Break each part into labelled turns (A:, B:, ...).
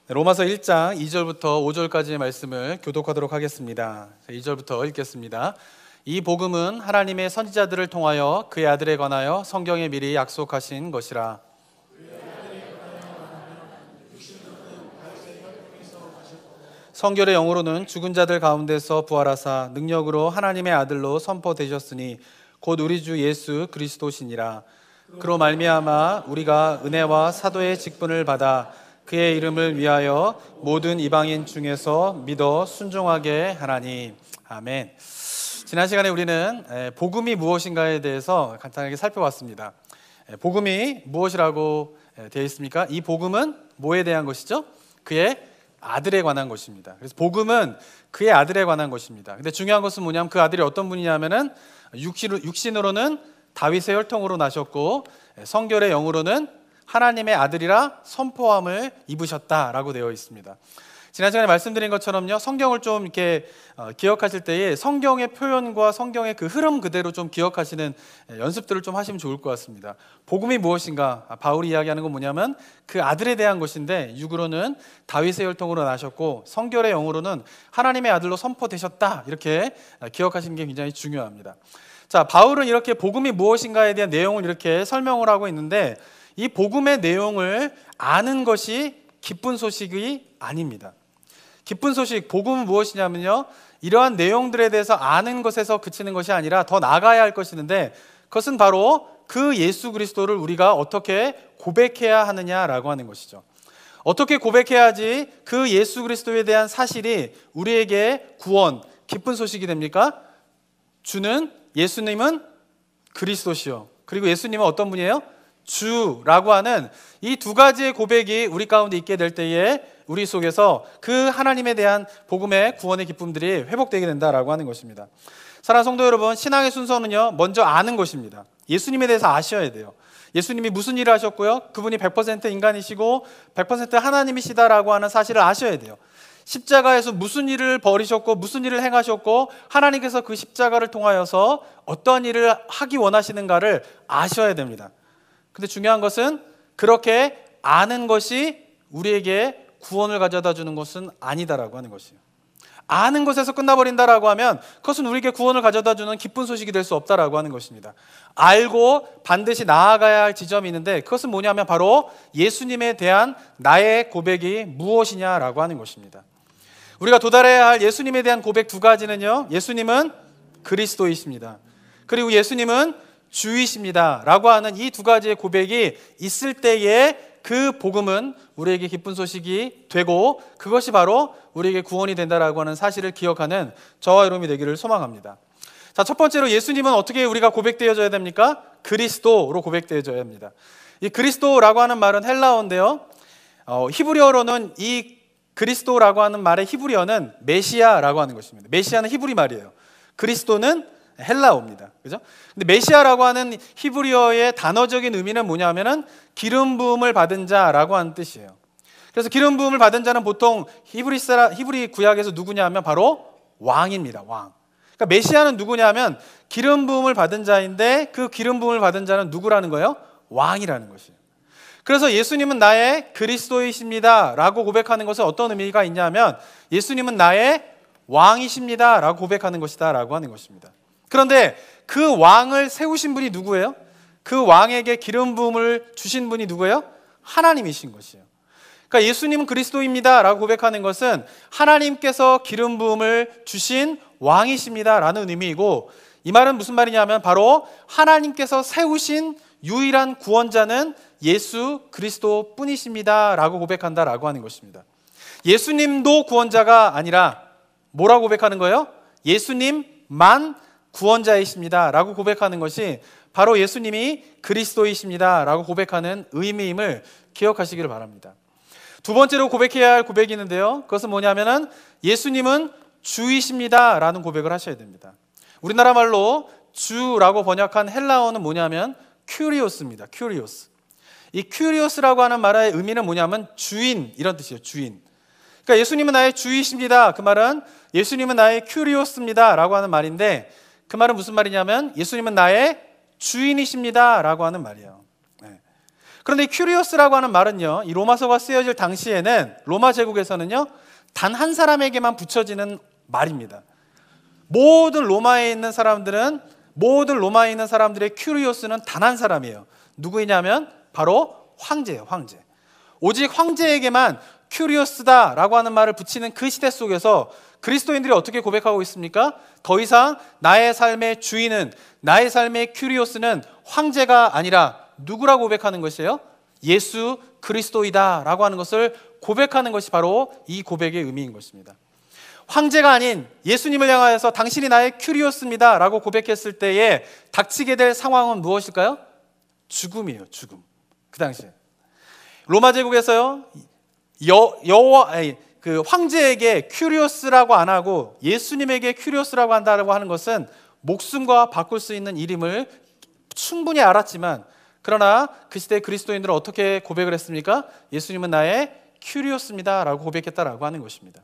A: 로마서 1장 2절부터 5절까지의 말씀을 교독하도록 하겠습니다. 2절부터 읽겠습니다. 이 복음은 하나님의 선지자들을 통하여 그의 아들에 관하여 성경에 미리 약속하신 것이라. 성결의 영으로는 죽은 자들 가운데서 부활하사 능력으로 하나님의 아들로 선포되셨으니 곧 우리 주 예수 그리스도시니라. 그로 말미암아 우리가 은혜와 사도의 직분을 받아 그의 이름을 위하여 모든 이방인 중에서 믿어 순종하게 하나니. 아멘. 지난 시간에 우리는 복음이 무엇인가에 대해서 간단하게 살펴봤습니다. 복음이 무엇이라고 되어 있습니까? 이 복음은 뭐에 대한 것이죠? 그의 아들에 관한 것입니다. 그래서 복음은 그의 아들에 관한 것입니다. 근데 중요한 것은 뭐냐면 그 아들이 어떤 분이냐면은 육신으로는 다윗의 혈통으로 나셨고 성결의 영으로는 하나님의 아들이라 선포함을 입으셨다라고 되어 있습니다. 지난 시간에 말씀드린 것처럼요, 성경을 좀 이렇게 기억하실 때에 성경의 표현과 성경의 그 흐름 그대로 좀 기억하시는 연습들을 좀 하시면 좋을 것 같습니다. 복음이 무엇인가? 바울이 이야기하는 건 뭐냐면 그 아들에 대한 것인데, 육으로는 다윗의 혈통으로 나셨고 성결의 영으로는 하나님의 아들로 선포되셨다, 이렇게 기억하시는 게 굉장히 중요합니다. 자, 바울은 이렇게 복음이 무엇인가에 대한 내용을 이렇게 설명을 하고 있는데, 이 복음의 내용을 아는 것이 기쁜 소식이 아닙니다. 기쁜 소식, 복음은 무엇이냐면요, 이러한 내용들에 대해서 아는 것에서 그치는 것이 아니라 더 나아가야 할 것이는데, 그것은 바로 그 예수 그리스도를 우리가 어떻게 고백해야 하느냐라고 하는 것이죠. 어떻게 고백해야지 그 예수 그리스도에 대한 사실이 우리에게 구원, 기쁜 소식이 됩니까? 주는, 예수님은 그리스도시요, 그리고 예수님은 어떤 분이에요? 주라고 하는 이 두 가지의 고백이 우리 가운데 있게 될 때에 우리 속에서 그 하나님에 대한 복음의 구원의 기쁨들이 회복되게 된다라고 하는 것입니다. 사랑하는 성도 여러분, 신앙의 순서는요, 먼저 아는 것입니다. 예수님에 대해서 아셔야 돼요. 예수님이 무슨 일을 하셨고요, 그분이 100% 인간이시고 100% 하나님이시다라고 하는 사실을 아셔야 돼요. 십자가에서 무슨 일을 벌이셨고 무슨 일을 행하셨고 하나님께서 그 십자가를 통하여서 어떤 일을 하기 원하시는가를 아셔야 됩니다. 근데 중요한 것은 그렇게 아는 것이 우리에게 구원을 가져다 주는 것은 아니다라고 하는 것이에요. 아는 것에서 끝나버린다라고 하면 그것은 우리에게 구원을 가져다 주는 기쁜 소식이 될 수 없다라고 하는 것입니다. 알고 반드시 나아가야 할 지점이 있는데, 그것은 뭐냐면 바로 예수님에 대한 나의 고백이 무엇이냐라고 하는 것입니다. 우리가 도달해야 할 예수님에 대한 고백 두 가지는요, 예수님은 그리스도이십니다, 그리고 예수님은 주이십니다 라고 하는 이 두 가지의 고백이 있을 때에 그 복음은 우리에게 기쁜 소식이 되고, 그것이 바로 우리에게 구원이 된다라고 하는 사실을 기억하는 저와 여러분이 되기를 소망합니다. 자, 첫 번째로 예수님은 어떻게 우리가 고백되어져야 됩니까? 그리스도로 고백되어져야 합니다. 이 그리스도라고 하는 말은 헬라어인데요, 히브리어로는 이 그리스도라고 하는 말의 히브리어는 메시아라고 하는 것입니다. 메시아는 히브리 말이에요. 그리스도는 헬라어입니다. 그죠? 근데 메시아라고 하는 히브리어의 단어적인 의미는 뭐냐면은 기름 부음을 받은 자라고 하는 뜻이에요. 그래서 기름 부음을 받은 자는 보통 히브리 구약에서 누구냐면 바로 왕입니다. 왕. 그러니까 메시아는 누구냐면 기름 부음을 받은 자인데, 그 기름 부음을 받은 자는 누구라는 거예요? 왕이라는 것이에요. 그래서 예수님은 나의 그리스도이십니다 라고 고백하는 것은 어떤 의미가 있냐면, 예수님은 나의 왕이십니다 라고 고백하는 것이다 라고 하는 것입니다. 그런데 그 왕을 세우신 분이 누구예요? 그 왕에게 기름 부음을 주신 분이 누구예요? 하나님이신 것이에요. 그러니까 예수님은 그리스도입니다 라고 고백하는 것은 하나님께서 기름 부음을 주신 왕이십니다 라는 의미이고, 이 말은 무슨 말이냐면 바로 하나님께서 세우신 유일한 구원자는 예수 그리스도 뿐이십니다 라고 고백한다 라고 하는 것입니다. 예수님도 구원자가 아니라 뭐라고 고백하는 거예요? 예수님만 구원자이십니다 라고 고백하는 것이 바로 예수님이 그리스도이십니다 라고 고백하는 의미임을 기억하시기를 바랍니다. 두 번째로 고백해야 할 고백이 있는데요, 그것은 뭐냐면은 예수님은 주이십니다 라는 고백을 하셔야 됩니다. 우리나라 말로 주라고 번역한 헬라어는 뭐냐면 큐리오스입니다. 큐리오스. 이 큐리오스라고 하는 말의 의미는 뭐냐면 주인, 이런 뜻이에요. 주인. 그러니까 예수님은 나의 주이십니다, 그 말은 예수님은 나의 큐리오스입니다 라고 하는 말인데, 그 말은 무슨 말이냐면 예수님은 나의 주인이십니다 라고 하는 말이에요. 그런데 이 큐리오스라고 하는 말은요, 이 로마서가 쓰여질 당시에는 로마 제국에서는요, 단 한 사람에게만 붙여지는 말입니다. 모든 로마에 있는 사람들의 큐리오스는 단 한 사람이에요. 누구이냐면 바로 황제예요, 황제. 오직 황제에게만 큐리오스다라고 하는 말을 붙이는 그 시대 속에서 그리스도인들이 어떻게 고백하고 있습니까? 더 이상 나의 삶의 주인은, 나의 삶의 큐리오스는 황제가 아니라 누구라고 고백하는 것이에요? 예수 그리스도이다 라고 하는 것을 고백하는 것이 바로 이 고백의 의미인 것입니다. 황제가 아닌 예수님을 향하여서 당신이 나의 큐리오스입니다 라고 고백했을 때에 닥치게 될 상황은 무엇일까요? 죽음이에요, 죽음. 그 당시에 로마 제국에서요, 그 황제에게 큐리오스라고 안 하고 예수님에게 큐리오스라고 한다고 하는 것은 목숨과 바꿀 수 있는 일임을 충분히 알았지만, 그러나 그 시대 그리스도인들은 어떻게 고백을 했습니까? 예수님은 나의 큐리오스입니다 라고 고백했다라고 하는 것입니다.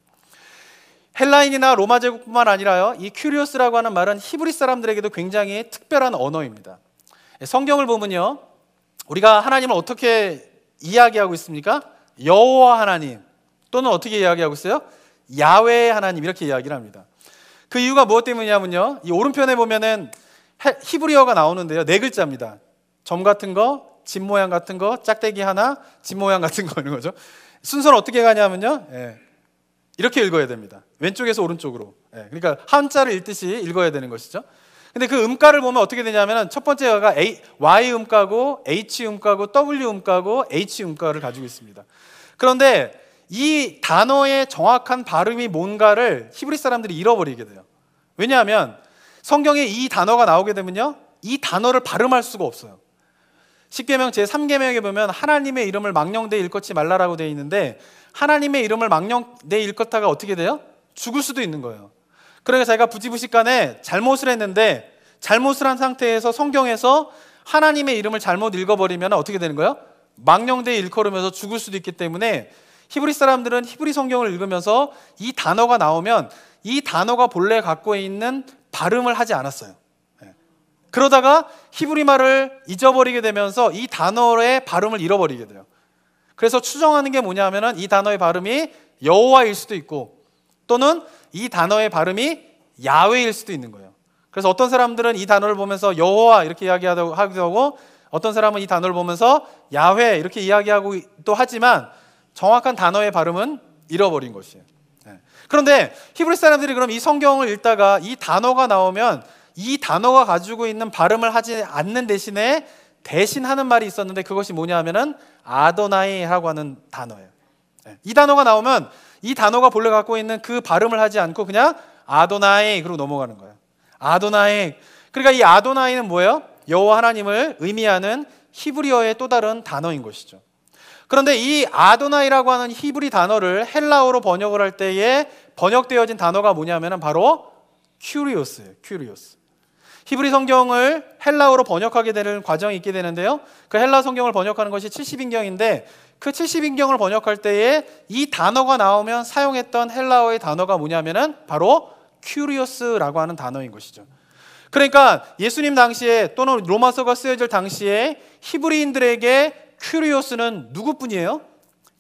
A: 헬라인이나 로마 제국뿐만 아니라요, 이 큐리오스라고 하는 말은 히브리 사람들에게도 굉장히 특별한 언어입니다. 성경을 보면요, 우리가 하나님을 어떻게 이야기하고 있습니까? 여호와 하나님, 또는 어떻게 이야기하고 있어요? 야훼 하나님, 이렇게 이야기를 합니다. 그 이유가 무엇 때문이냐면요, 이 오른편에 보면은 히브리어가 나오는데요, 4글자입니다. 점 같은 거, 집 모양 같은 거, 짝대기 하나, 집 모양 같은 거, 이런 거죠. 순서는 어떻게 가냐면요, 이렇게 읽어야 됩니다. 왼쪽에서 오른쪽으로. 그러니까 한자를 읽듯이 읽어야 되는 것이죠. 근데 그 음가를 보면 어떻게 되냐면 첫 번째가 Y 음가고 H 음가고 W 음가고 H 음가를 가지고 있습니다. 그런데 이 단어의 정확한 발음이 뭔가를 히브리 사람들이 잃어버리게 돼요. 왜냐하면 성경에 이 단어가 나오게 되면요, 이 단어를 발음할 수가 없어요. 십계명 제3계명에 보면 하나님의 이름을 망령되이 일컫지 말라라고 되어 있는데, 하나님의 이름을 망령되이 일컫다가 어떻게 돼요? 죽을 수도 있는 거예요. 그러니까 자기가 부지부식간에 잘못을 했는데, 잘못을 한 상태에서 성경에서 하나님의 이름을 잘못 읽어버리면 어떻게 되는 거예요? 망령되이 일컬으면서 죽을 수도 있기 때문에 히브리 사람들은 히브리 성경을 읽으면서 이 단어가 나오면 이 단어가 본래 갖고 있는 발음을 하지 않았어요. 그러다가 히브리 말을 잊어버리게 되면서 이 단어의 발음을 잃어버리게 돼요. 그래서 추정하는 게 뭐냐면은 이 단어의 발음이 여호와일 수도 있고, 또는 이 단어의 발음이 야훼일 수도 있는 거예요. 그래서 어떤 사람들은 이 단어를 보면서 여호와 이렇게 이야기하기도 하고, 어떤 사람은 이 단어를 보면서 야훼 이렇게 이야기하고 또 하지만 정확한 단어의 발음은 잃어버린 것이에요. 그런데 히브리 사람들이 그럼 이 성경을 읽다가 이 단어가 나오면 이 단어가 가지고 있는 발음을 하지 않는 대신에 대신하는 말이 있었는데, 그것이 뭐냐 하면은 아도나이라고 하는 단어예요. 이 단어가 나오면 이 단어가 본래 갖고 있는 그 발음을 하지 않고 그냥 아도나이 그러고 넘어가는 거예요. 아도나이. 그러니까 이 아도나이는 뭐예요? 여호와 하나님을 의미하는 히브리어의 또 다른 단어인 것이죠. 그런데 이 아도나이라고 하는 히브리 단어를 헬라어로 번역을 할 때에 번역되어진 단어가 뭐냐면 바로 큐리오스예요. 큐리오스. 히브리 성경을 헬라어로 번역하게 되는 과정이 있게 되는데요, 그 헬라 성경을 번역하는 것이 70인경인데 그 70인경을 번역할 때에 이 단어가 나오면 사용했던 헬라어의 단어가 뭐냐면은 바로 큐리오스라고 하는 단어인 것이죠. 그러니까 예수님 당시에 또는 로마서가 쓰여질 당시에 히브리인들에게 큐리오스는 누구뿐이에요?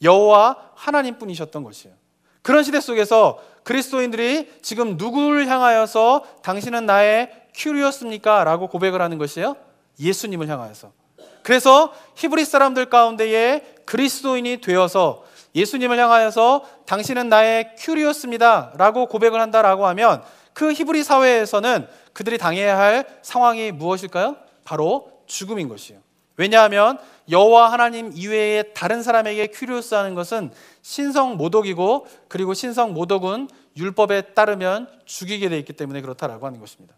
A: 여호와 하나님뿐이셨던 것이에요. 그런 시대 속에서 그리스도인들이 지금 누구를 향하여서 당신은 나의 큐리오스입니까? 라고 고백을 하는 것이에요. 예수님을 향하여서. 그래서 히브리 사람들 가운데에 그리스도인이 되어서 예수님을 향하여서 당신은 나의 큐리오스입니다 라고 고백을 한다라고 하면 그 히브리 사회에서는 그들이 당해야 할 상황이 무엇일까요? 바로 죽음인 것이에요. 왜냐하면 여호와 하나님 이외에 다른 사람에게 큐리오스 하는 것은 신성모독이고, 그리고 신성모독은 율법에 따르면 죽이게 돼 있기 때문에 그렇다라고 하는 것입니다.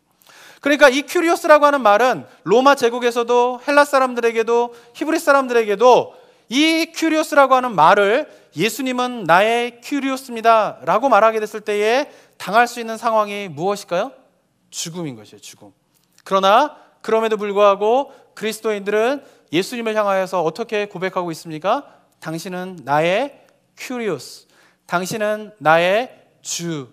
A: 그러니까 이 큐리오스라고 하는 말은 로마 제국에서도 헬라 사람들에게도 히브리 사람들에게도 이 큐리오스라고 하는 말을 예수님은 나의 큐리오스입니다 라고 말하게 됐을 때에 당할 수 있는 상황이 무엇일까요? 죽음인 것이에요. 죽음. 그러나 그럼에도 불구하고 그리스도인들은 예수님을 향하여서 어떻게 고백하고 있습니까? 당신은 나의 큐리오스, 당신은 나의 주,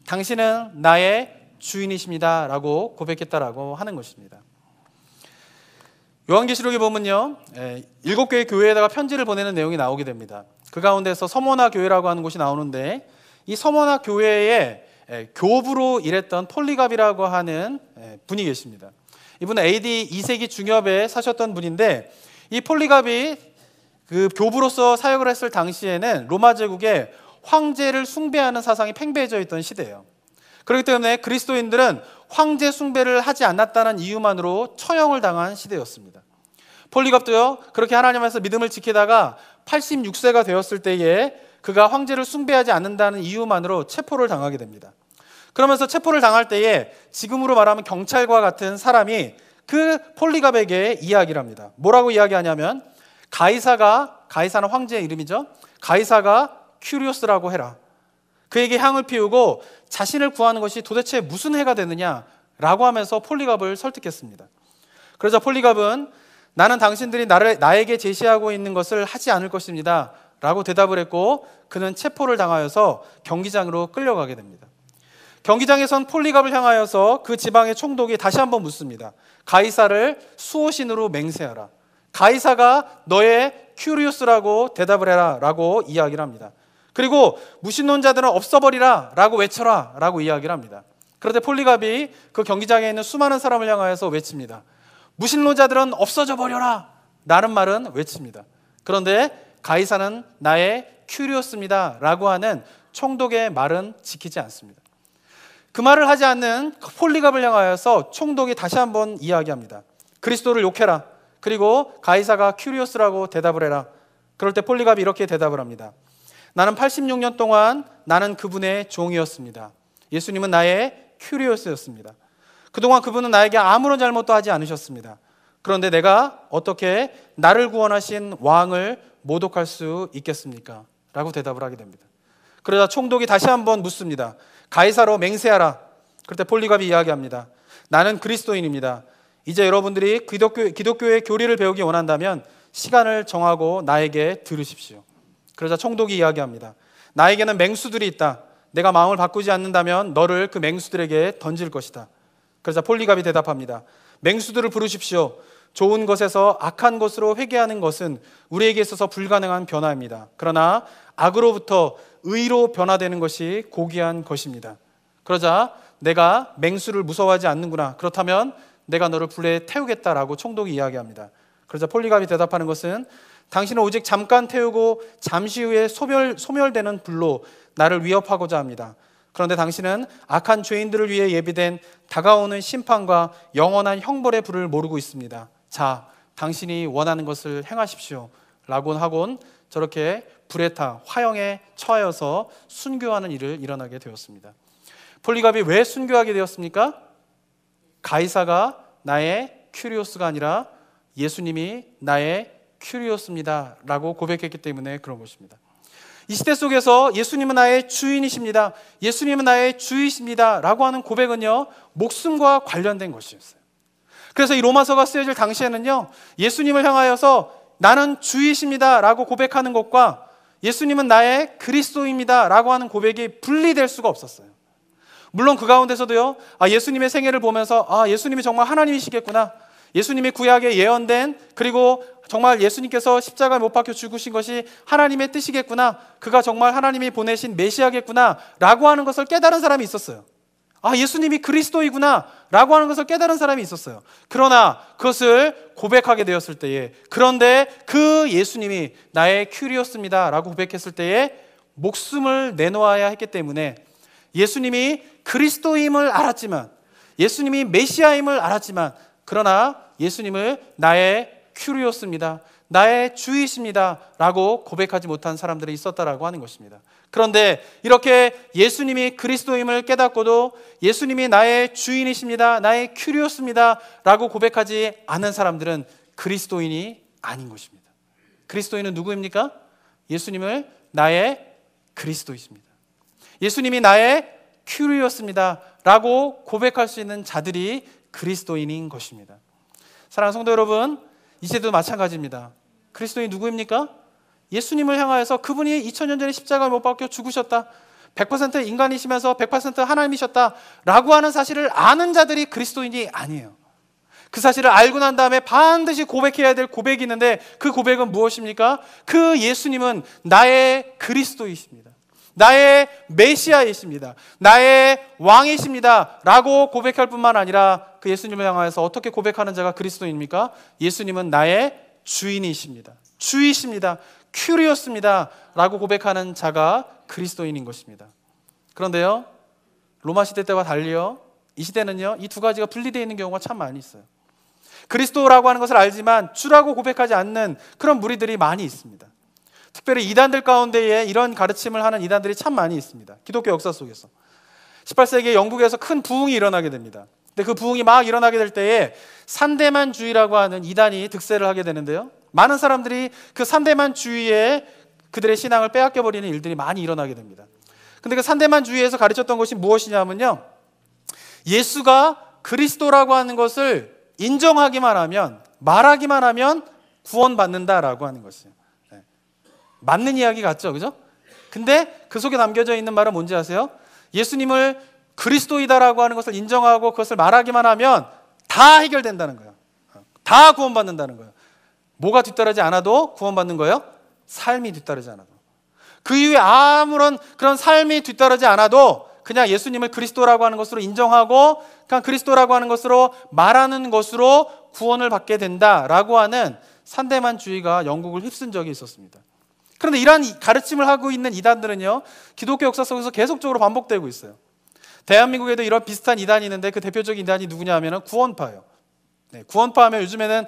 A: 당신은 나의 주인이십니다 라고 고백했다라고 하는 것입니다. 요한계시록에 보면요, 7개의 교회에다가 편지를 보내는 내용이 나오게 됩니다. 그 가운데서 서머나 교회라고 하는 곳이 나오는데, 이 서머나 교회에 교부로 일했던 폴리갑이라고 하는 분이 계십니다. 이분은 AD 2세기 중엽에 사셨던 분인데, 이 폴리갑이 그 교부로서 사역을 했을 당시에는 로마 제국에 황제를 숭배하는 사상이 팽배해져 있던 시대예요. 그렇기 때문에 그리스도인들은 황제 숭배를 하지 않았다는 이유만으로 처형을 당한 시대였습니다. 폴리갑도요, 그렇게 하나님에서 믿음을 지키다가 86세가 되었을 때에 그가 황제를 숭배하지 않는다는 이유만으로 체포를 당하게 됩니다. 그러면서 체포를 당할 때에 지금으로 말하면 경찰과 같은 사람이 그 폴리갑에게 이야기를 합니다. 뭐라고 이야기하냐면, 가이사는 황제의 이름이죠. 가이사가 큐리오스라고 해라. 그에게 향을 피우고 자신을 구하는 것이 도대체 무슨 해가 되느냐라고 하면서 폴리갑을 설득했습니다. 그러자 폴리갑은 나는 당신들이 나에게 제시하고 있는 것을 하지 않을 것입니다 라고 대답을 했고, 그는 체포를 당하여서 경기장으로 끌려가게 됩니다. 경기장에선 폴리갑을 향하여서 그 지방의 총독이 다시 한번 묻습니다. 가이사를 수호신으로 맹세하라. 가이사가 너의 큐리오스라고 대답을 해라 라고 이야기를 합니다. 그리고 무신론자들은 없어버리라 라고 외쳐라 라고 이야기를 합니다. 그런데 폴리갑이 그 경기장에 있는 수많은 사람을 향하여서 외칩니다. 무신론자들은 없어져 버려라 라는 말은 외칩니다. 그런데 가이사는 나의 큐리오스입니다 라고 하는 총독의 말은 지키지 않습니다. 그 말을 하지 않는 폴리갑을 향하여서 총독이 다시 한번 이야기합니다. 그리스도를 욕해라. 그리고 가이사가 큐리오스라고 대답을 해라. 그럴 때 폴리갑이 이렇게 대답을 합니다. 나는 86년 동안 나는 그분의 종이었습니다. 예수님은 나의 큐리오스였습니다. 그동안 그분은 나에게 아무런 잘못도 하지 않으셨습니다. 그런데 내가 어떻게 나를 구원하신 왕을 모독할 수 있겠습니까? 라고 대답을 하게 됩니다. 그러자 총독이 다시 한번 묻습니다. 가이사로 맹세하라. 그럴 때 폴리갑이 이야기합니다. 나는 그리스도인입니다. 이제 여러분들이 기독교의 교리를 배우기 원한다면 시간을 정하고 나에게 들으십시오. 그러자 총독이 이야기합니다. 나에게는 맹수들이 있다. 내가 마음을 바꾸지 않는다면 너를 그 맹수들에게 던질 것이다. 그러자 폴리갑이 대답합니다. 맹수들을 부르십시오. 좋은 것에서 악한 것으로 회개하는 것은 우리에게 있어서 불가능한 변화입니다. 그러나 악으로부터 의로 변화되는 것이 고귀한 것입니다. 그러자 내가 맹수를 무서워하지 않는구나. 그렇다면 내가 너를 불에 태우겠다라고 총독이 이야기합니다. 그러자 폴리갑이 대답하는 것은 당신은 오직 잠깐 태우고 잠시 후에 소멸되는 불로 나를 위협하고자 합니다. 그런데 당신은 악한 죄인들을 위해 예비된 다가오는 심판과 영원한 형벌의 불을 모르고 있습니다. 자, 당신이 원하는 것을 행하십시오 라고 하곤 저렇게 불에 타 화형에 처하여서 순교하는 일을 일어나게 되었습니다. 폴리갑이 왜 순교하게 되었습니까? 가이사가 나의 큐리오스가 아니라 예수님이 나의 큐리오스입니다 라고 고백했기 때문에 그런 것입니다. 이 시대 속에서 예수님은 나의 주인이십니다, 예수님은 나의 주이십니다 라고 하는 고백은요, 목숨과 관련된 것이었어요. 그래서 이 로마서가 쓰여질 당시에는요, 예수님을 향하여서 나는 주이십니다 라고 고백하는 것과 예수님은 나의 그리스도입니다 라고 하는 고백이 분리될 수가 없었어요. 물론 그 가운데서도요, 예수님의 생애를 보면서 예수님이 정말 하나님이시겠구나, 예수님이 구약에 예언된, 그리고 정말 예수님께서 십자가에 못 박혀 죽으신 것이 하나님의 뜻이겠구나, 그가 정말 하나님이 보내신 메시아겠구나 라고 하는 것을 깨달은 사람이 있었어요. 예수님이 그리스도이구나 라고 하는 것을 깨달은 사람이 있었어요. 그러나 그것을 고백하게 되었을 때에, 그런데 그 예수님이 나의 큐리오스입니다 라고 고백했을 때에 목숨을 내놓아야 했기 때문에, 예수님이 그리스도임을 알았지만, 예수님이 메시아임을 알았지만, 그러나 예수님을 나의 큐리오스입니다, 나의 주이십니다 라고 고백하지 못한 사람들이 있었다라고 하는 것입니다. 그런데 이렇게 예수님이 그리스도임을 깨닫고도 예수님이 나의 주인이십니다, 나의 큐리오스입니다 라고 고백하지 않은 사람들은 그리스도인이 아닌 것입니다. 그리스도인은 누구입니까? 예수님을 나의 그리스도이십니다, 예수님이 나의 큐리오스입니다 라고 고백할 수 있는 자들이 그리스도인인 것입니다. 사랑하는 성도 여러분, 이제도 마찬가지입니다. 그리스도인이 누구입니까? 예수님을 향하여서 그분이 2000년 전에 십자가에 못 박혀 죽으셨다, 100% 인간이시면서 100% 하나님이셨다 라고 하는 사실을 아는 자들이 그리스도인이 아니에요. 그 사실을 알고 난 다음에 반드시 고백해야 될 고백이 있는데 그 고백은 무엇입니까? 그 예수님은 나의 그리스도이십니다. 나의 메시아이십니다. 나의 왕이십니다. 라고 고백할 뿐만 아니라 그 예수님을 향하여서 어떻게 고백하는 자가 그리스도입니까? 예수님은 나의 주인이십니다. 주이십니다. 큐리오스입니다. 라고 고백하는 자가 그리스도인인 것입니다. 그런데요, 로마 시대 때와 달리요, 이 시대는요, 이 두 가지가 분리되어 있는 경우가 참 많이 있어요. 그리스도라고 하는 것을 알지만 주라고 고백하지 않는 그런 무리들이 많이 있습니다. 특별히 이단들 가운데에 이런 가르침을 하는 이단들이 참 많이 있습니다. 기독교 역사 속에서 18세기에 영국에서 큰 부흥이 일어나게 됩니다. 근데 그 부흥이 막 일어나게 될 때에 산데만주의라고 하는 이단이 득세를 하게 되는데요, 많은 사람들이 그 산데만주의에 그들의 신앙을 빼앗겨버리는 일들이 많이 일어나게 됩니다. 근데 그 산데만주의에서 가르쳤던 것이 무엇이냐면요, 예수가 그리스도라고 하는 것을 인정하기만 하면, 말하기만 하면 구원받는다라고 하는 것이에요. 네. 맞는 이야기 같죠, 그죠? 근데 그 속에 담겨져 있는 말은 뭔지 아세요? 예수님을 그리스도이다라고 하는 것을 인정하고 그것을 말하기만 하면 다 해결된다는 거예요. 다 구원받는다는 거예요. 뭐가 뒤따르지 않아도 구원받는 거예요? 삶이 뒤따르지 않아도. 그 이후에 아무런 그런 삶이 뒤따르지 않아도 그냥 예수님을 그리스도라고 하는 것으로 인정하고 그냥 그리스도라고 하는 것으로 말하는 것으로 구원을 받게 된다라고 하는 산데만주의가 영국을 휩쓴 적이 있었습니다. 그런데 이러한 가르침을 하고 있는 이단들은요, 기독교 역사 속에서 계속적으로 반복되고 있어요. 대한민국에도 이런 비슷한 이단이 있는데 그 대표적인 이단이 누구냐 하면 구원파예요. 네, 구원파 하면 요즘에는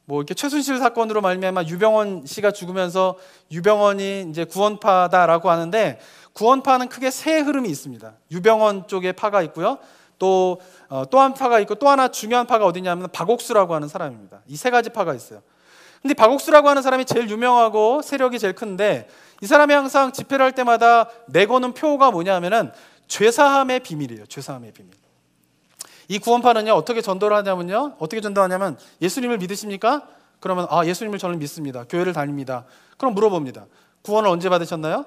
A: 뭐 이렇게 최순실 사건으로 말미암아 유병원 씨가 죽으면서 유병원이 이제 구원파다라고 하는데, 구원파는 크게 세 흐름이 있습니다. 유병원 쪽에 파가 있고요, 또 한 파가 있고, 또 하나 중요한 파가 어디냐면 박옥수라고 하는 사람입니다. 이 세 가지 파가 있어요. 근데 박옥수라고 하는 사람이 제일 유명하고 세력이 제일 큰데, 이 사람이 항상 집회를 할 때마다 내거는 표가 뭐냐면은 죄사함의 비밀이에요. 죄사함의 비밀. 이 구원파는요, 어떻게 전도를 하냐면요, 어떻게 전도하냐면, 예수님을 믿으십니까? 그러면 예수님을 저는 믿습니다. 교회를 다닙니다. 그럼 물어봅니다. 구원을 언제 받으셨나요?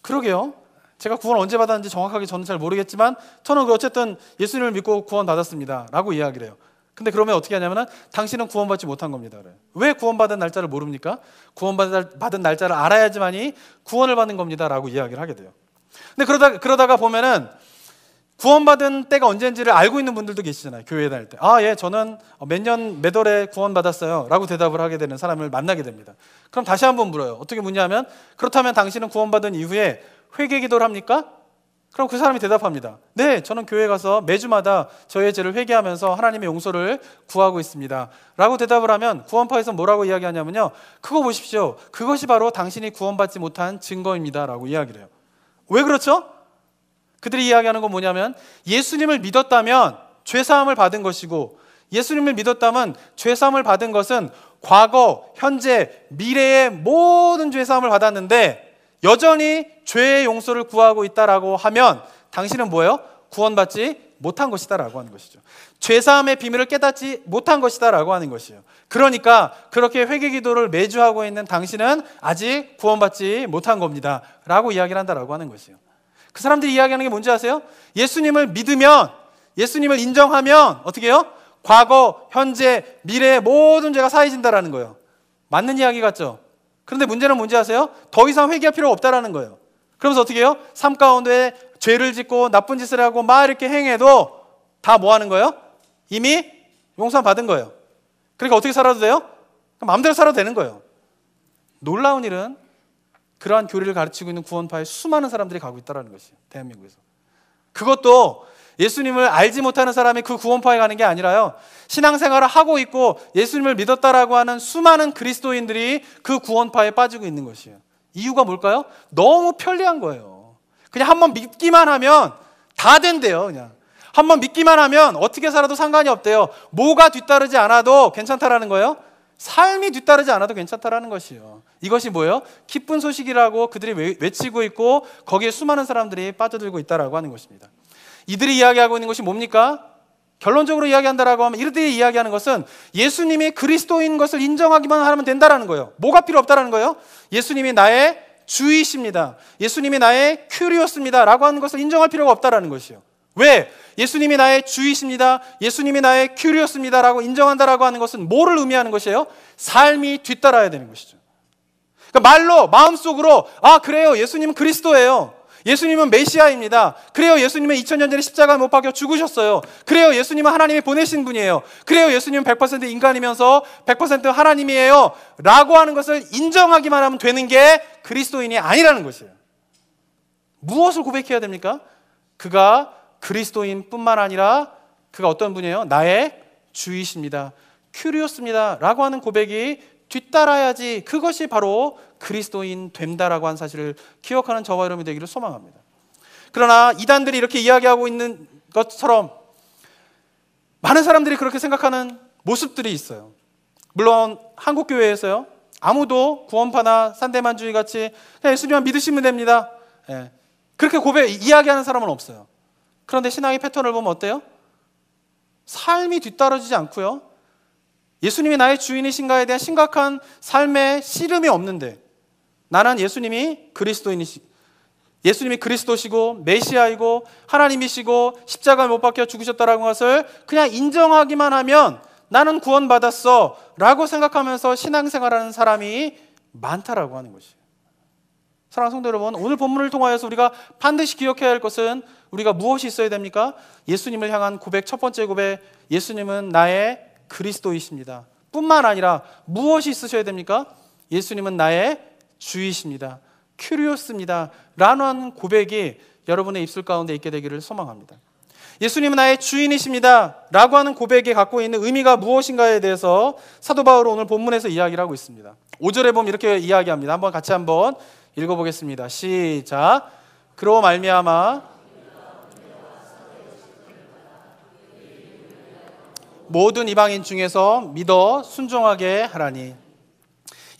A: 그러게요, 제가 구원을 언제 받았는지 정확하게 저는 잘 모르겠지만 저는 어쨌든 예수님을 믿고 구원 받았습니다 라고 이야기를 해요. 근데 그러면 어떻게 하냐면, 당신은 구원받지 못한 겁니다. 그래요. 왜 구원받은 날짜를 모릅니까? 구원받은 날짜를 알아야지만이 구원을 받는 겁니다 라고 이야기를 하게 돼요. 근데 그러다가 보면은 구원받은 때가 언제인지를 알고 있는 분들도 계시잖아요. 교회에 다닐 때. 예, 저는 몇 월에 구원받았어요 라고 대답을 하게 되는 사람을 만나게 됩니다. 그럼 다시 한번 물어요. 어떻게 묻냐면, 그렇다면 당신은 구원받은 이후에 회개 기도를 합니까? 그럼 그 사람이 대답합니다. 네, 저는 교회에 가서 매주마다 저의 죄를 회개하면서 하나님의 용서를 구하고 있습니다 라고 대답을 하면, 구원파에서 뭐라고 이야기하냐면요, 그거 보십시오, 그것이 바로 당신이 구원받지 못한 증거입니다 라고 이야기를 해요. 왜 그렇죠? 그들이 이야기하는 건 뭐냐면, 예수님을 믿었다면 죄사함을 받은 것이고, 예수님을 믿었다면 죄사함을 받은 것은 과거, 현재, 미래의 모든 죄사함을 받았는데 여전히 죄의 용서를 구하고 있다라고 하면 당신은 뭐예요? 구원받지 못한 것이다 라고 하는 것이죠. 죄사함의 비밀을 깨닫지 못한 것이다 라고 하는 것이에요. 그러니까 그렇게 회개 기도를 매주 하고 있는 당신은 아직 구원받지 못한 겁니다 라고 이야기를 한다라고 하는 것이에요. 그 사람들이 이야기하는 게 뭔지 아세요? 예수님을 믿으면, 예수님을 인정하면 어떻게 해요? 과거, 현재, 미래의 모든 죄가 사해진다라는 거예요. 맞는 이야기 같죠? 그런데 문제는 뭔지 아세요? 더 이상 회개할 필요가 없다라는 거예요. 그러면서 어떻게 해요? 삶 가운데 죄를 짓고 나쁜 짓을 하고 막 이렇게 행해도 다 뭐 하는 거예요? 이미 용서 받은 거예요. 그러니까 어떻게 살아도 돼요? 마음대로 살아도 되는 거예요. 놀라운 일은 그러한 교리를 가르치고 있는 구원파에 수많은 사람들이 가고 있다는 것이에요. 대한민국에서. 그것도 예수님을 알지 못하는 사람이 그 구원파에 가는 게 아니라요, 신앙생활을 하고 있고 예수님을 믿었다라고 하는 수많은 그리스도인들이 그 구원파에 빠지고 있는 것이에요. 이유가 뭘까요? 너무 편리한 거예요. 그냥 한번 믿기만 하면 다 된대요. 그냥 한번 믿기만 하면 어떻게 살아도 상관이 없대요. 뭐가 뒤따르지 않아도 괜찮다라는 거예요. 삶이 뒤따르지 않아도 괜찮다라는 것이에요. 이것이 뭐예요? 기쁜 소식이라고 그들이 외치고 있고 거기에 수많은 사람들이 빠져들고 있다라고 하는 것입니다. 이들이 이야기하고 있는 것이 뭡니까? 결론적으로 이야기한다라고 하면 이들이 이야기하는 것은 예수님이 그리스도인 것을 인정하기만 하면 된다라는 거예요. 뭐가 필요 없다라는 거예요? 예수님이 나의 주이십니다. 예수님이 나의 큐리오스입니다 라고 하는 것을 인정할 필요가 없다라는 것이에요. 왜? 예수님이 나의 주이십니다. 예수님이 나의 큐리오스입니다라고 인정한다라고 하는 것은 뭐를 의미하는 것이에요? 삶이 뒤따라야 되는 것이죠. 그러니까 말로, 마음속으로 그래요. 예수님은 그리스도예요. 예수님은 메시아입니다. 그래요. 예수님은 2000년 전에 십자가에 못 박혀 죽으셨어요. 그래요. 예수님은 하나님이 보내신 분이에요. 그래요. 예수님은 100% 인간이면서 100% 하나님이에요. 라고 하는 것을 인정하기만 하면 되는 게 그리스도인이 아니라는 것이에요. 무엇을 고백해야 됩니까? 그가 그리스도인 뿐만 아니라 그가 어떤 분이에요? 나의 주이십니다. 큐리오스입니다. 라고 하는 고백이 뒤따라야지 그것이 바로 그리스도인 된다라고 하는 사실을 기억하는 저와 여러분이 되기를 소망합니다. 그러나 이단들이 이렇게 이야기하고 있는 것처럼 많은 사람들이 그렇게 생각하는 모습들이 있어요. 물론 한국교회에서요, 아무도 구원파나 산대만주의 같이 그냥 예수님만 믿으시면 됩니다, 그렇게 이야기하는 사람은 없어요. 그런데 신앙의 패턴을 보면 어때요? 삶이 뒤따라지지 않고요, 예수님이 나의 주인이신가에 대한 심각한 삶의 씨름이 없는데, 나는 예수님이 그리스도시고 메시아이고 하나님이시고 십자가에 못 박혀 죽으셨다라는 것을 그냥 인정하기만 하면 나는 구원받았어 라고 생각하면서 신앙생활하는 사람이 많다라고 하는 것이에요. 사랑하는 성도 여러분, 오늘 본문을 통하여서 우리가 반드시 기억해야 할 것은 우리가 무엇이 있어야 됩니까? 예수님을 향한 고백, 첫 번째 고백, 예수님은 나의 그리스도이십니다 뿐만 아니라 무엇이 있으셔야 됩니까? 예수님은 나의 주이십니다, 큐리오스입니다 라는 고백이 여러분의 입술 가운데 있게 되기를 소망합니다. 예수님은 나의 주인이십니다 라고 하는 고백이 갖고 있는 의미가 무엇인가에 대해서 사도 바울은 오늘 본문에서 이야기를 하고 있습니다. 5절에 보면 이렇게 이야기합니다. 같이 한번 읽어보겠습니다. 시작. 그로 말미암아 모든 이방인 중에서 믿어 순종하게 하라니.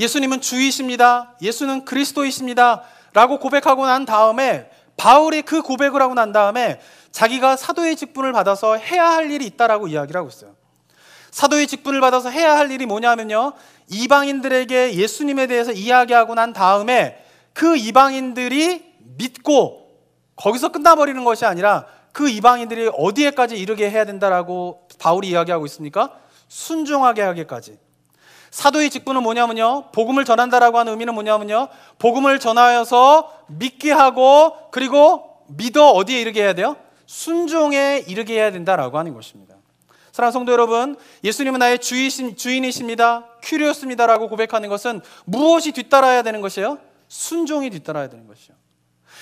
A: 예수님은 주이십니다, 예수는 그리스도이십니다 라고 고백하고 난 다음에, 바울이 그 고백을 하고 난 다음에 자기가 사도의 직분을 받아서 해야 할 일이 있다라고 이야기를 하고 있어요. 사도의 직분을 받아서 해야 할 일이 뭐냐면요, 이방인들에게 예수님에 대해서 이야기하고 난 다음에 그 이방인들이 믿고 거기서 끝나버리는 것이 아니라 그 이방인들이 어디에까지 이르게 해야 된다라고 바울이 이야기하고 있습니까? 순종하게 하기까지. 사도의 직분은 뭐냐면요, 복음을 전한다라고 하는 의미는 뭐냐면요, 복음을 전하여서 믿게 하고 그리고 믿어 어디에 이르게 해야 돼요? 순종에 이르게 해야 된다라고 하는 것입니다. 사랑하는 성도 여러분, 예수님은 나의 주인이십니다, 큐리오스입니다라고 고백하는 것은 무엇이 뒤따라야 되는 것이에요? 순종이 뒤따라야 되는 것이요.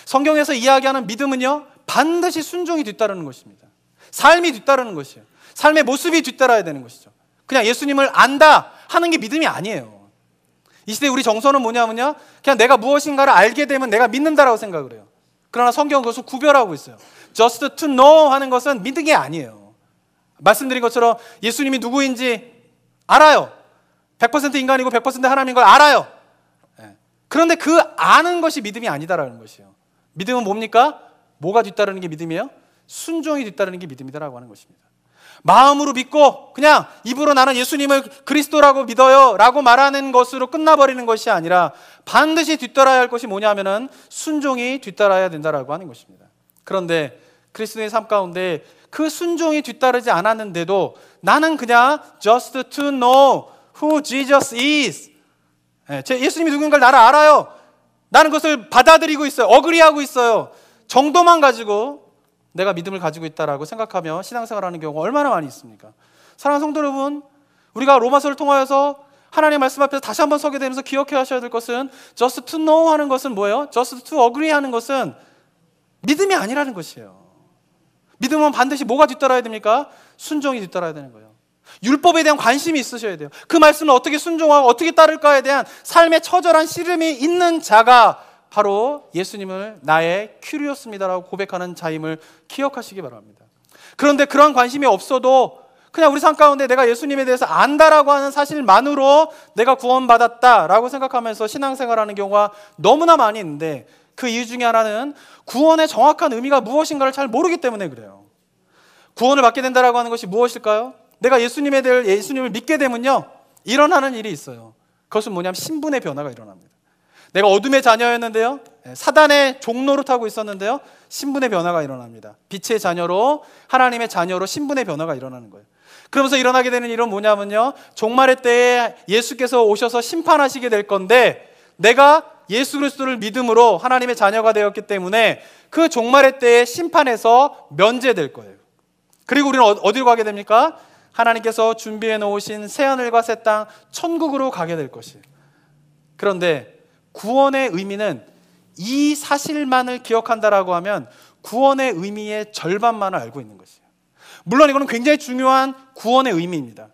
A: 성경에서 이야기하는 믿음은요, 반드시 순종이 뒤따르는 것입니다. 삶이 뒤따르는 것이에요. 삶의 모습이 뒤따라야 되는 것이죠. 그냥 예수님을 안다 하는 게 믿음이 아니에요. 이 시대 우리 정서는 뭐냐면요, 그냥 내가 무엇인가를 알게 되면 내가 믿는다라고 생각을 해요. 그러나 성경은 그것을 구별하고 있어요. Just to know 하는 것은 믿는 게 아니에요. 말씀드린 것처럼 예수님이 누구인지 알아요. 100% 인간이고 100% 하나님인 걸 알아요. 그런데 그 아는 것이 믿음이 아니다라는 것이에요. 믿음은 뭡니까? 뭐가 뒤따르는 게 믿음이에요? 순종이 뒤따르는 게 믿음이다라고 하는 것입니다. 마음으로 믿고 그냥 입으로 나는 예수님을 그리스도라고 믿어요 라고 말하는 것으로 끝나버리는 것이 아니라 반드시 뒤따라야 할 것이 뭐냐면은 순종이 뒤따라야 된다라고 하는 것입니다. 그런데 그리스도의 삶 가운데 그 순종이 뒤따르지 않았는데도 나는 그냥 just to know who Jesus is, 예수님이 누군가를 나를 알아요, 나는 그것을 받아들이고 있어요, 어그리하고 있어요 정도만 가지고 내가 믿음을 가지고 있다라고 생각하며 신앙생활하는 경우가 얼마나 많이 있습니까? 사랑하는 성도 여러분, 우리가 로마서를 통하여서 하나님의 말씀 앞에서 다시 한번 서게 되면서 기억해야 하셔야 될 것은 just to know 하는 것은 뭐예요? just to agree 하는 것은 믿음이 아니라는 것이에요. 믿음은 반드시 뭐가 뒤따라야 됩니까? 순종이 뒤따라야 되는 거예요. 율법에 대한 관심이 있으셔야 돼요. 그 말씀을 어떻게 순종하고 어떻게 따를까에 대한 삶의 처절한 씨름이 있는 자가 바로 예수님을 나의 큐리오스입니다라고 고백하는 자임을 기억하시기 바랍니다. 그런데 그런 관심이 없어도 그냥 우리 삶 가운데 내가 예수님에 대해서 안다라고 하는 사실만으로 내가 구원받았다라고 생각하면서 신앙생활하는 경우가 너무나 많이 있는데, 그 이유 중에 하나는 구원의 정확한 의미가 무엇인가를 잘 모르기 때문에 그래요. 구원을 받게 된다라고 하는 것이 무엇일까요? 내가 예수님을 믿게 되면요, 일어나는 일이 있어요. 그것은 뭐냐면 신분의 변화가 일어납니다. 내가 어둠의 자녀였는데요, 사단의 종로로 타고 있었는데요, 신분의 변화가 일어납니다. 빛의 자녀로, 하나님의 자녀로 신분의 변화가 일어나는 거예요. 그러면서 일어나게 되는 일은 뭐냐면요, 종말의 때에 예수께서 오셔서 심판하시게 될 건데, 내가 예수 그리스도를 믿음으로 하나님의 자녀가 되었기 때문에 그 종말의 때에 심판에서 면제될 거예요. 그리고 우리는 어디로 가게 됩니까? 하나님께서 준비해 놓으신 새하늘과 새 땅, 천국으로 가게 될 것이에요. 그런데 구원의 의미는 이 사실만을 기억한다라고 하면 구원의 의미의 절반만을 알고 있는 것이에요. 물론 이거는 굉장히 중요한 구원의 의미입니다.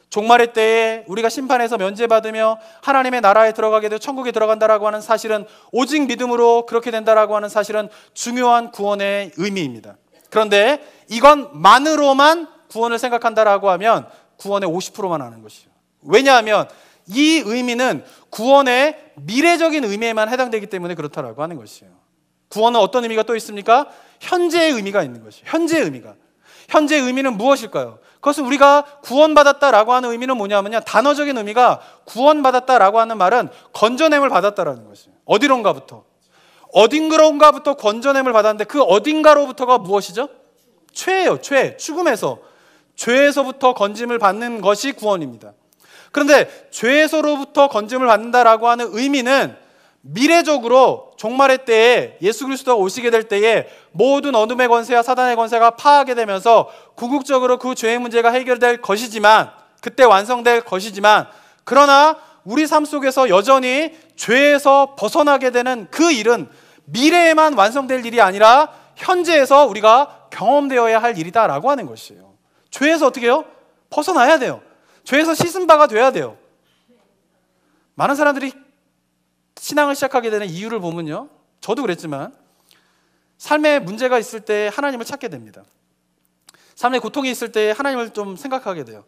A: 종말의 때에 우리가 심판에서 면제받으며 하나님의 나라에 들어가게 되고 천국에 들어간다라고 하는 사실은, 오직 믿음으로 그렇게 된다라고 하는 사실은 중요한 구원의 의미입니다. 그런데 이것만으로만 구원을 생각한다라고 하면 구원의 50%만 아는 것이죠. 왜냐하면 이 의미는 구원의 미래적인 의미에만 해당되기 때문에 그렇다라고 하는 것이에요. 구원은 어떤 의미가 또 있습니까? 현재의 의미가 있는 것이에요. 현재의 의미가. 현재의 의미는 무엇일까요? 그것은 우리가 구원받았다라고 하는 의미는 뭐냐면요, 단어적인 의미가 구원받았다라고 하는 말은 건져냄을 받았다라는 것이에요. 어디론가부터, 어딘가로부터 건져냄을 받았는데 그 어딘가로부터가 무엇이죠? 죄예요. 죄. 죽음에서, 죄에서부터 건짐을 받는 것이 구원입니다. 그런데 죄에서로부터 건짐을 받는다라고 하는 의미는 미래적으로 종말의 때에 예수 그리스도가 오시게 될 때에 모든 어둠의 권세와 사단의 권세가 파하게 되면서 궁극적으로 그 죄의 문제가 해결될 것이지만, 그때 완성될 것이지만, 그러나 우리 삶 속에서 여전히 죄에서 벗어나게 되는 그 일은 미래에만 완성될 일이 아니라 현재에서 우리가 경험되어야 할 일이다라고 하는 것이에요. 죄에서 어떻게 해요? 벗어나야 돼요. 죄에서 씻은 바가 돼야 돼요. 많은 사람들이 신앙을 시작하게 되는 이유를 보면요, 저도 그랬지만 삶에 문제가 있을 때 하나님을 찾게 됩니다. 삶에 고통이 있을 때 하나님을 좀 생각하게 돼요.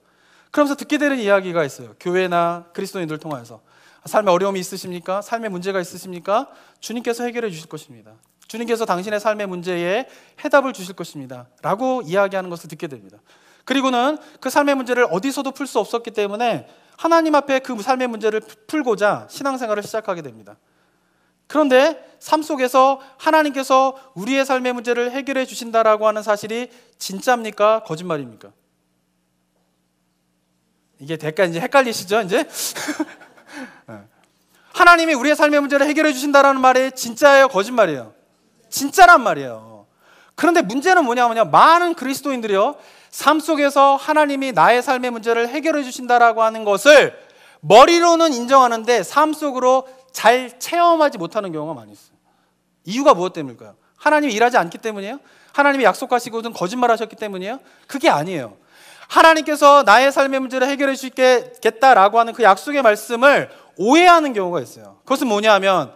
A: 그러면서 듣게 되는 이야기가 있어요. 교회나 그리스도인들 통해서. 삶에 어려움이 있으십니까? 삶에 문제가 있으십니까? 주님께서 해결해 주실 것입니다. 주님께서 당신의 삶의 문제에 해답을 주실 것입니다 라고 이야기하는 것을 듣게 됩니다. 그리고는 그 삶의 문제를 어디서도 풀 수 없었기 때문에 하나님 앞에 그 삶의 문제를 풀고자 신앙생활을 시작하게 됩니다. 그런데 삶 속에서 하나님께서 우리의 삶의 문제를 해결해 주신다라고 하는 사실이 진짜입니까? 거짓말입니까? 이게 약간 이제 헷갈리시죠? 이제 하나님이 우리의 삶의 문제를 해결해 주신다라는 말이 진짜예요? 거짓말이에요? 진짜란 말이에요. 그런데 문제는 뭐냐면요, 많은 그리스도인들이요, 삶 속에서 하나님이 나의 삶의 문제를 해결해 주신다라고 하는 것을 머리로는 인정하는데 삶 속으로 잘 체험하지 못하는 경우가 많이 있어요. 이유가 무엇 때문일까요? 하나님이 일하지 않기 때문이에요? 하나님이 약속하시고든 거짓말하셨기 때문이에요? 그게 아니에요. 하나님께서 나의 삶의 문제를 해결해 주시겠다라고 하는 그 약속의 말씀을 오해하는 경우가 있어요. 그것은 뭐냐 하면,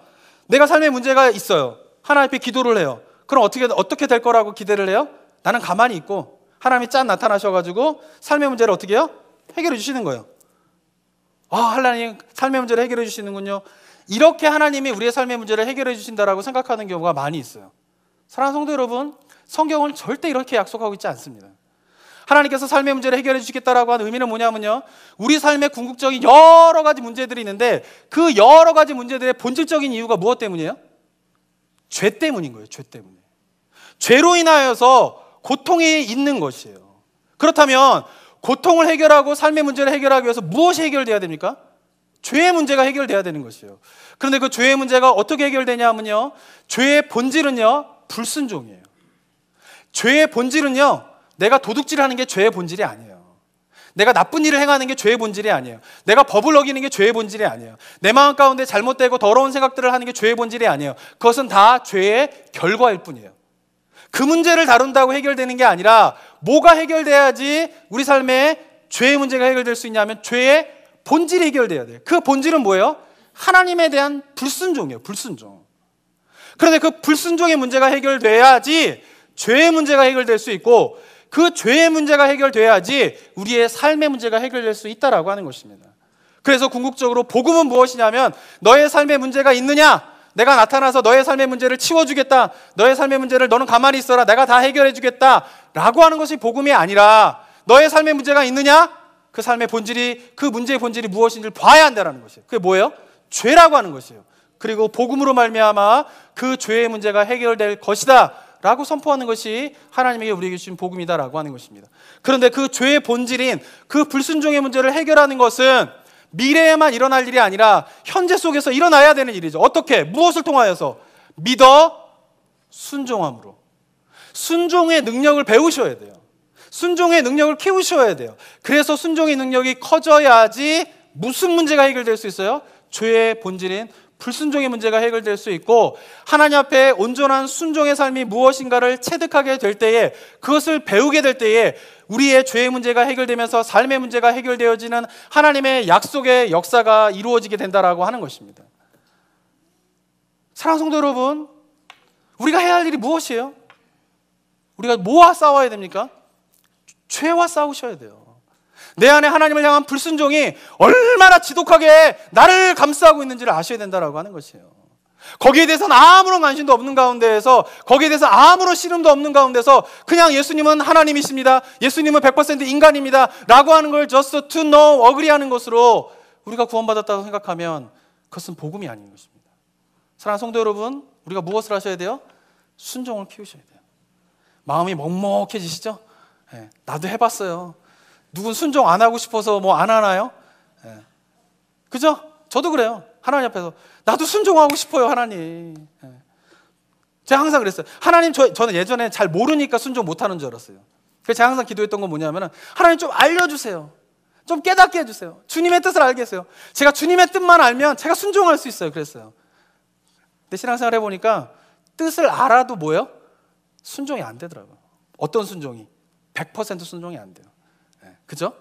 A: 내가 삶의 문제가 있어요. 하나님 앞에 기도를 해요. 그럼 어떻게 될 거라고 기대를 해요? 나는 가만히 있고 하나님이 짠 나타나셔가지고 삶의 문제를 어떻게 해요? 해결해 주시는 거예요. 하나님 삶의 문제를 해결해 주시는군요. 이렇게 하나님이 우리의 삶의 문제를 해결해 주신다라고 생각하는 경우가 많이 있어요. 사랑하는 성도 여러분, 성경은 절대 이렇게 약속하고 있지 않습니다. 하나님께서 삶의 문제를 해결해 주시겠다라고 하는 의미는 뭐냐면요, 우리 삶의 궁극적인 여러 가지 문제들이 있는데 그 여러 가지 문제들의 본질적인 이유가 무엇 때문이에요? 죄 때문인 거예요. 죄 때문에. 죄로 인하여서 고통이 있는 것이에요. 그렇다면 고통을 해결하고 삶의 문제를 해결하기 위해서 무엇이 해결돼야 됩니까? 죄의 문제가 해결돼야 되는 것이에요. 그런데 그 죄의 문제가 어떻게 해결되냐 하면요, 죄의 본질은요, 불순종이에요. 죄의 본질은요, 내가 도둑질을 하는 게 죄의 본질이 아니에요. 내가 나쁜 일을 행하는 게 죄의 본질이 아니에요. 내가 법을 어기는 게 죄의 본질이 아니에요. 내 마음 가운데 잘못되고 더러운 생각들을 하는 게 죄의 본질이 아니에요. 그것은 다 죄의 결과일 뿐이에요. 그 문제를 다룬다고 해결되는 게 아니라 뭐가 해결돼야지 우리 삶에 죄의 문제가 해결될 수 있냐면 죄의 본질이 해결돼야 돼요. 그 본질은 뭐예요? 하나님에 대한 불순종이에요. 불순종. 그런데 그 불순종의 문제가 해결돼야지 죄의 문제가 해결될 수 있고, 그 죄의 문제가 해결돼야지 우리의 삶의 문제가 해결될 수 있다라고 하는 것입니다. 그래서 궁극적으로 복음은 무엇이냐면, 너의 삶의 문제가 있느냐? 내가 나타나서 너의 삶의 문제를 치워주겠다. 너의 삶의 문제를 너는 가만히 있어라. 내가 다 해결해주겠다. 라고 하는 것이 복음이 아니라, 너의 삶의 문제가 있느냐? 그 삶의 본질이, 그 문제의 본질이 무엇인지를 봐야 한다는 것이에요. 그게 뭐예요? 죄라고 하는 것이에요. 그리고 복음으로 말미암아 그 죄의 문제가 해결될 것이다 라고 선포하는 것이 하나님에게 우리에게 주신 복음이다라고 하는 것입니다. 그런데 그 죄의 본질인 그 불순종의 문제를 해결하는 것은 미래에만 일어날 일이 아니라 현재 속에서 일어나야 되는 일이죠. 어떻게? 무엇을 통하여서? 믿어 순종함으로. 순종의 능력을 배우셔야 돼요. 순종의 능력을 키우셔야 돼요. 그래서 순종의 능력이 커져야지 무슨 문제가 해결될 수 있어요? 죄의 본질인 불순종의 문제가 해결될 수 있고, 하나님 앞에 온전한 순종의 삶이 무엇인가를 체득하게 될 때에, 그것을 배우게 될 때에 우리의 죄의 문제가 해결되면서 삶의 문제가 해결되어지는 하나님의 약속의 역사가 이루어지게 된다라고 하는 것입니다. 사랑하는 성도 여러분, 우리가 해야 할 일이 무엇이에요? 우리가 뭐와 싸워야 됩니까? 죄와 싸우셔야 돼요. 내 안에 하나님을 향한 불순종이 얼마나 지독하게 나를 감싸고 있는지를 아셔야 된다라고 하는 것이에요. 거기에 대해서는 아무런 관심도 없는 가운데에서, 거기에 대해서 아무런 씨름도 없는 가운데서 그냥 예수님은 하나님이십니다, 예수님은 100% 인간입니다 라고 하는 걸 just to know, 어그리하는 것으로 우리가 구원받았다고 생각하면 그것은 복음이 아닌 것입니다. 사랑하는 성도 여러분, 우리가 무엇을 하셔야 돼요? 순종을 키우셔야 돼요. 마음이 먹먹해지시죠? 네, 나도 해봤어요. 누군 순종 안 하고 싶어서 뭐 안 하나요? 네. 그죠? 저도 그래요. 하나님 앞에서 나도 순종하고 싶어요, 하나님. 네. 제가 항상 그랬어요. 하나님, 저는 예전에 잘 모르니까 순종 못하는 줄 알았어요. 그래서 제가 항상 기도했던 건 뭐냐면, 하나님 좀 알려주세요. 좀 깨닫게 해주세요. 주님의 뜻을 알게 해주세요. 제가 주님의 뜻만 알면 제가 순종할 수 있어요. 그랬어요. 근데 신앙생활 해보니까 뜻을 알아도 뭐예요? 순종이 안 되더라고요. 어떤 순종이? 100% 순종이 안 돼요. 그죠?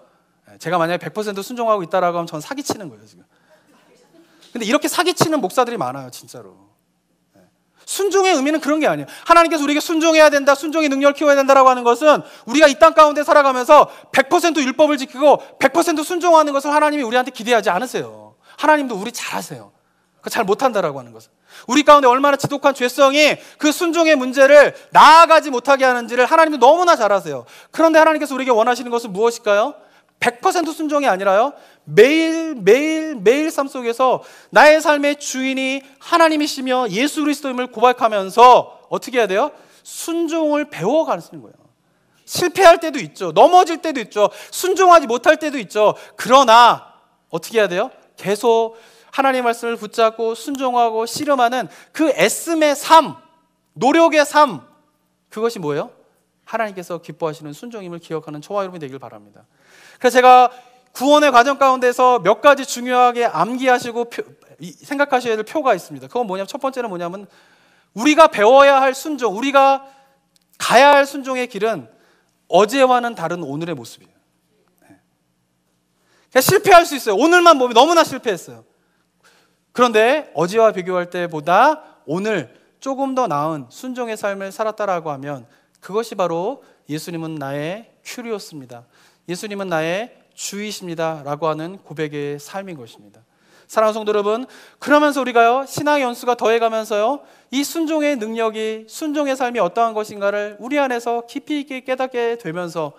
A: 제가 만약에 100% 순종하고 있다라고 하면 전 사기치는 거예요, 지금. 근데 이렇게 사기치는 목사들이 많아요, 진짜로. 순종의 의미는 그런 게 아니에요. 하나님께서 우리에게 순종해야 된다, 순종의 능력을 키워야 된다라고 하는 것은 우리가 이 땅 가운데 살아가면서 100% 율법을 지키고 100% 순종하는 것을 하나님이 우리한테 기대하지 않으세요. 하나님도 우리 잘하세요. 잘 못한다라고 하는 것은, 우리 가운데 얼마나 지독한 죄성이 그 순종의 문제를 나아가지 못하게 하는지를 하나님도 너무나 잘 아세요. 그런데 하나님께서 우리에게 원하시는 것은 무엇일까요? 100% 순종이 아니라요, 매일 삶 속에서 나의 삶의 주인이 하나님이시며 예수 그리스도임을 고백하면서 어떻게 해야 돼요? 순종을 배워가는 거예요. 실패할 때도 있죠. 넘어질 때도 있죠. 순종하지 못할 때도 있죠. 그러나 어떻게 해야 돼요? 계속 하나님의 말씀을 붙잡고 순종하고 씨름하는 그 애씀의 삶, 노력의 삶, 그것이 뭐예요? 하나님께서 기뻐하시는 순종임을 기억하는 저와 여러분이 되길 바랍니다. 그래서 제가 구원의 과정 가운데서 몇 가지 중요하게 암기하시고 생각하셔야 될 표가 있습니다. 그건 뭐냐면, 첫 번째는 뭐냐면, 우리가 배워야 할 순종, 우리가 가야 할 순종의 길은 어제와는 다른 오늘의 모습이에요. 그냥 실패할 수 있어요. 오늘만 보면 너무나 실패했어요. 그런데 어제와 비교할 때보다 오늘 조금 더 나은 순종의 삶을 살았다라고 하면, 그것이 바로 예수님은 나의 큐리오스입니다, 예수님은 나의 주이십니다 라고 하는 고백의 삶인 것입니다. 사랑하는 성도 여러분, 그러면서 우리가요, 신앙의 연수가 더해가면서요, 이 순종의 능력이, 순종의 삶이 어떠한 것인가를 우리 안에서 깊이 있게 깨닫게 되면서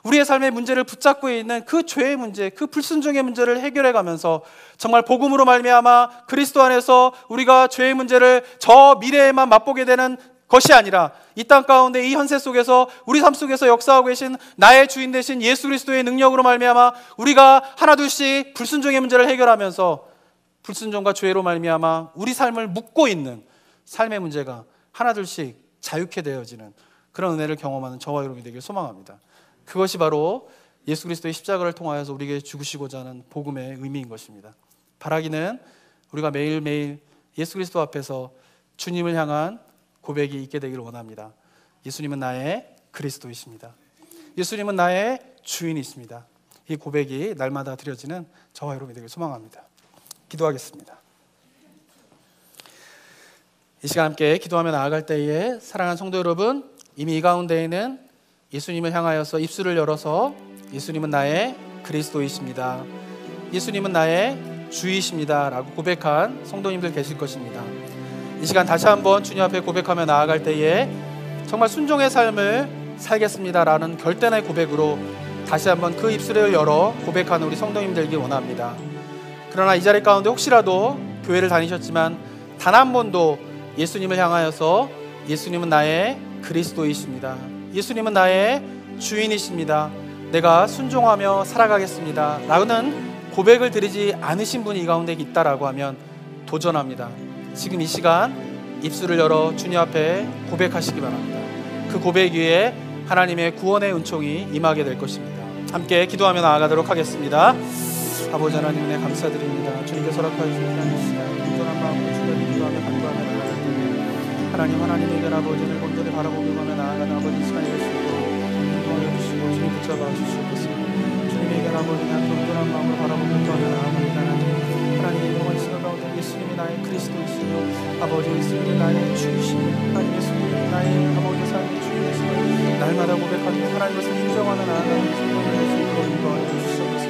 A: 우리의 삶의 문제를 붙잡고 있는 그 죄의 문제, 그 불순종의 문제를 해결해 가면서 정말 복음으로 말미암아 그리스도 안에서 우리가 죄의 문제를 저 미래에만 맛보게 되는 것이 아니라 이 땅 가운데 이 현세 속에서 우리 삶 속에서 역사하고 계신 나의 주인 되신 예수 그리스도의 능력으로 말미암아 우리가 하나둘씩 불순종의 문제를 해결하면서 불순종과 죄로 말미암아 우리 삶을 묶고 있는 삶의 문제가 하나둘씩 자유케 되어지는 그런 은혜를 경험하는 저와 여러분이 되길 소망합니다. 그것이 바로 예수 그리스도의 십자가를 통하여서 우리에게 주시고자 하는 복음의 의미인 것입니다. 바라기는 우리가 매일매일 예수 그리스도 앞에서 주님을 향한 고백이 있게 되기를 원합니다. 예수님은 나의 그리스도이십니다. 예수님은 나의 주인이십니다. 이 고백이 날마다 드려지는 저와 여러분이 되길 소망합니다. 기도하겠습니다. 이 시간 함께 기도하며 나아갈 때에 사랑하는 성도 여러분, 이미 이 가운데에는 예수님을 향하여서 입술을 열어서 예수님은 나의 그리스도이십니다, 예수님은 나의 주이십니다 라고 고백한 성도님들 계실 것입니다. 이 시간 다시 한번 주님 앞에 고백하며 나아갈 때에 정말 순종의 삶을 살겠습니다 라는 결단의 고백으로 다시 한번 그 입술을 열어 고백하는 우리 성도님 되길 원합니다. 그러나 이 자리 가운데 혹시라도 교회를 다니셨지만 단 한 번도 예수님을 향하여서 예수님은 나의 그리스도이십니다, 예수님은 나의 주인이십니다, 내가 순종하며 살아가겠습니다 라는 고백을 드리지 않으신 분이 이 가운데 있다라고 하면 도전합니다. 지금 이 시간 입술을 열어 주님 앞에 고백하시기 바랍니다. 그 고백 위에 하나님의 구원의 은총이 임하게 될 것입니다. 함께 기도하며 나아가도록 하겠습니다. 아버지 하나님, 은혜 감사드립니다. 주님께서 허락하여 주신 이 시간 온전한 마음으로 주님을 기도하며 간구하며 나아갈 때에 하나님에게 아버지를 온전히 바라보며 가며 나아가는 아버지 이 시간이 될 수 있도록 인도하여 주시고 주님 붙잡아 주시옵소서. 주님에게 아버지 한 온전한 마음으로 바라보며 기도하며 나아갑니다. 하나님 이동한 시간 가운데 예수님이 나의 그리스도이시며 아버지 예수님이 나의 주이시며 하나님 예수님이 나의 아버지 삶의 주이시며 날마다 고백하며 하나님 것을 인정하며 나아가는 성령을 낼 수 있도록 인도하여 주시옵소서.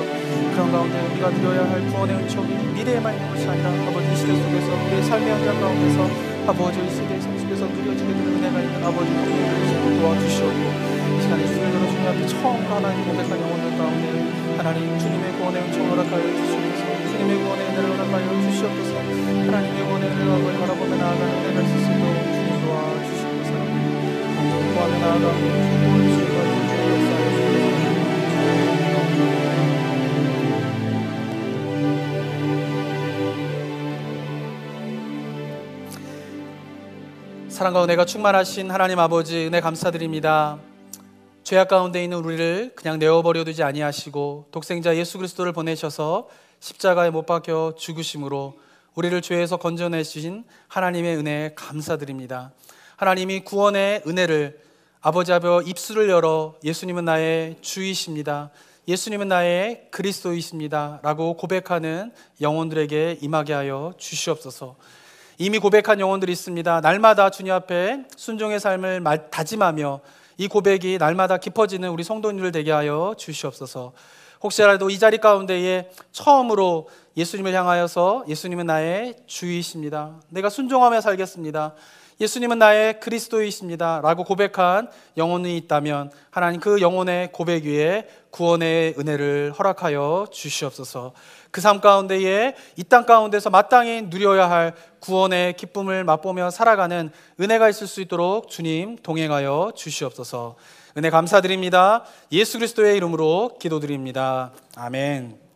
A: 그런 가운데 우리가 누려야 할 구원의 은총이 미래에만 있는 것이 아니라 아버지 이 시대 속에서 우리의 삶의 현장 가운데서 아버지 이 시대의 삶 속에서 누려지게 되는 은혜가 있는 아버지 우리를 도와주시옵고 이 시간에 주님을 들어 주님 앞에 처음으로 하나님 고백한 영혼들 가운데 하나님 주님의 구원의 은총을 허락하여 주시옵소서. 주님의 구원의 은혜를 허락하여 주시옵소서. 하나님의 구원의 은혜를 바라보며 나아가는 은혜가 있을 수 있도록 주님 도와주시옵소서. 구하며 나아가며 주님 도와주시옵소서. 사랑과 은혜가 충만하신 하나님 아버지, 은혜 감사드립니다. 죄악 가운데 있는 우리를 그냥 내어버려 두지 아니하시고 독생자 예수 그리스도를 보내셔서 십자가에 못 박혀 죽으심으로 우리를 죄에서 건져내신 하나님의 은혜에 감사드립니다. 하나님이 구원의 은혜를 아버지 앞에 입술을 열어 예수님은 나의 주이십니다, 예수님은 나의 그리스도이십니다 라고 고백하는 영혼들에게 임하게 하여 주시옵소서. 이미 고백한 영혼들이 있습니다. 날마다 주님 앞에 순종의 삶을 다짐하며 이 고백이 날마다 깊어지는 우리 성도님들 되게 하여 주시옵소서. 혹시라도 이 자리 가운데에 처음으로 예수님을 향하여서 예수님은 나의 주이십니다, 내가 순종하며 살겠습니다, 예수님은 나의 그리스도이십니다 라고 고백한 영혼이 있다면 하나님 그 영혼의 고백 위에 구원의 은혜를 허락하여 주시옵소서. 그 삶 가운데에 이 땅 가운데서 마땅히 누려야 할 구원의 기쁨을 맛보며 살아가는 은혜가 있을 수 있도록 주님 동행하여 주시옵소서. 은혜 감사드립니다. 예수 그리스도의 이름으로 기도드립니다. 아멘.